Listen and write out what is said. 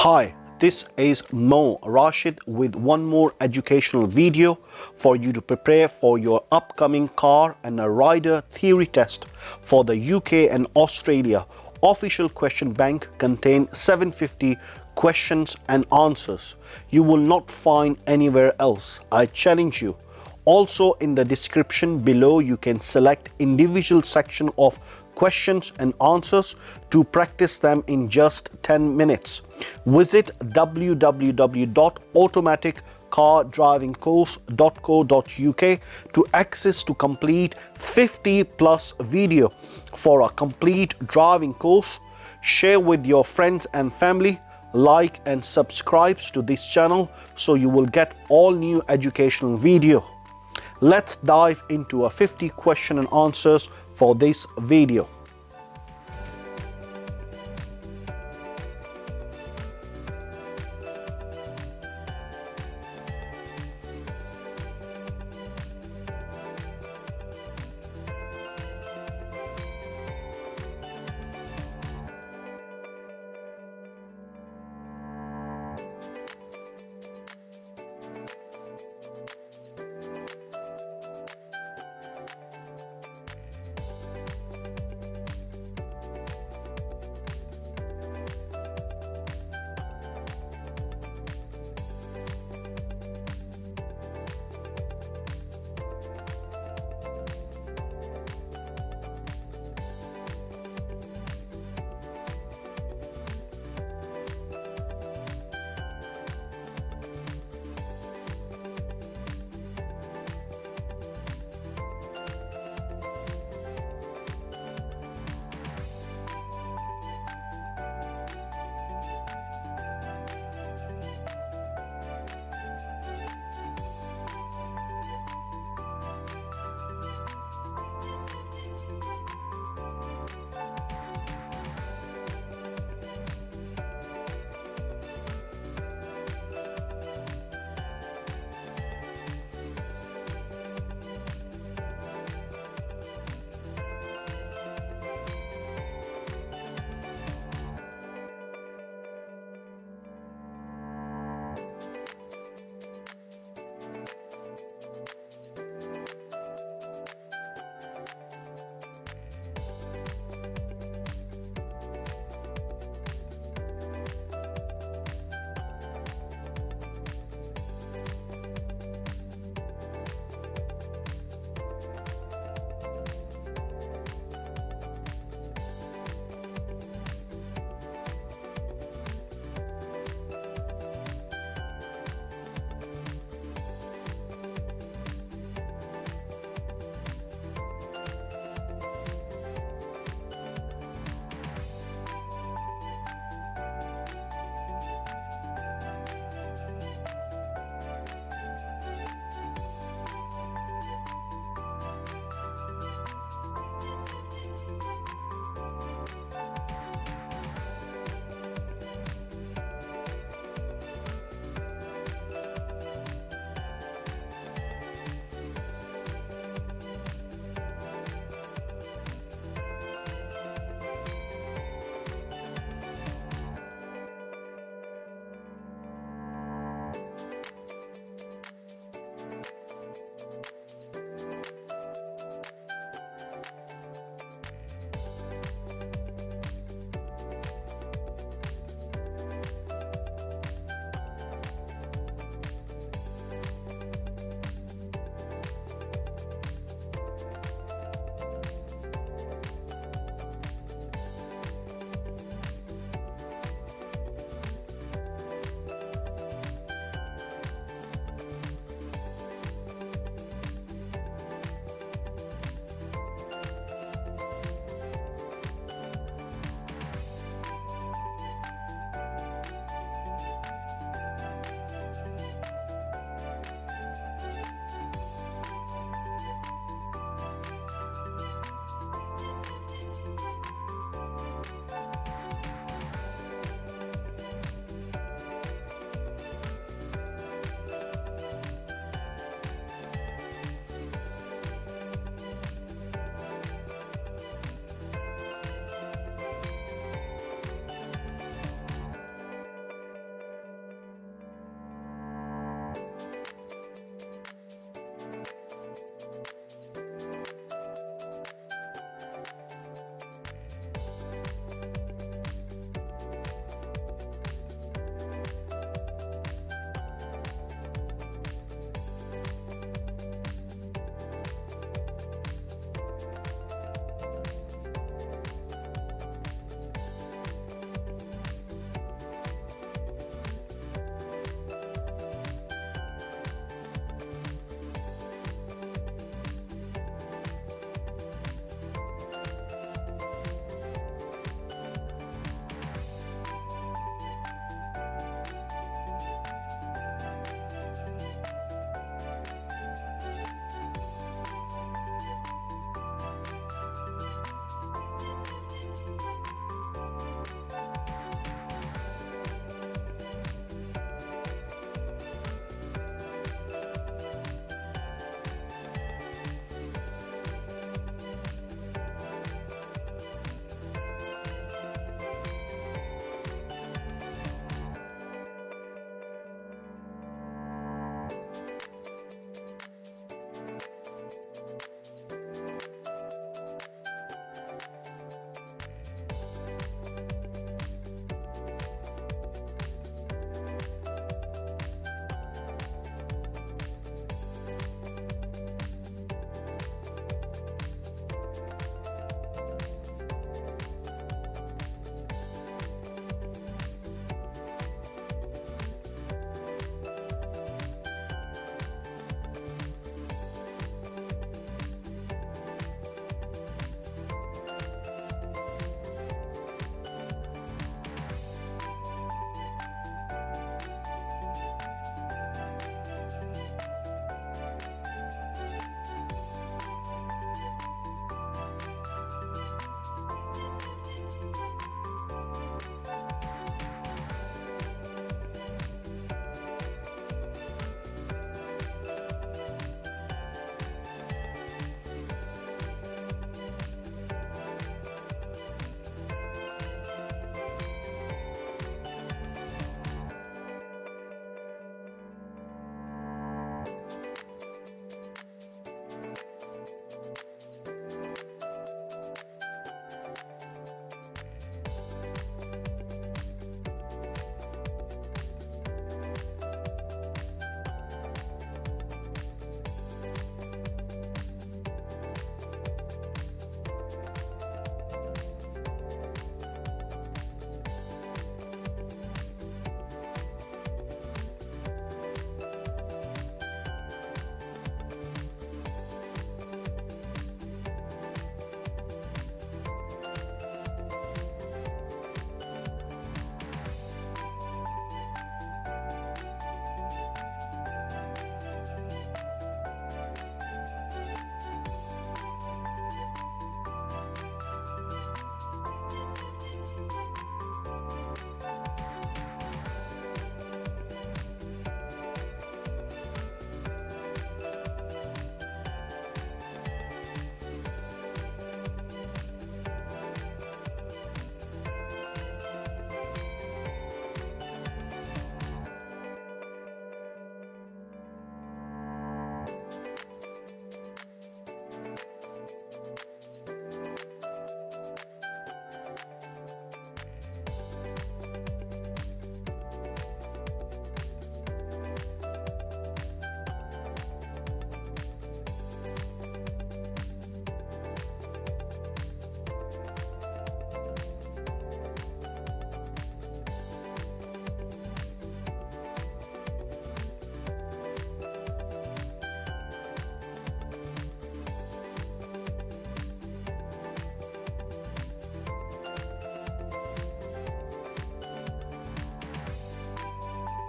Hi, this is Mo Rashid with one more educational video for you to prepare for your upcoming car and a rider theory test for the UK and Australia. Official question bank contains 750 questions and answers you will not find anywhere else. I challenge you. Also in the description below you can select individual section of questions and answers to practice them in just 10 minutes. Visit www.automaticardrivingcourse.co.uk to access to complete 50 plus video for a complete driving course. Share with your friends and family. Like and subscribe to this channel so you will get all new educational video. Let's dive into a 50 question and answers for this video.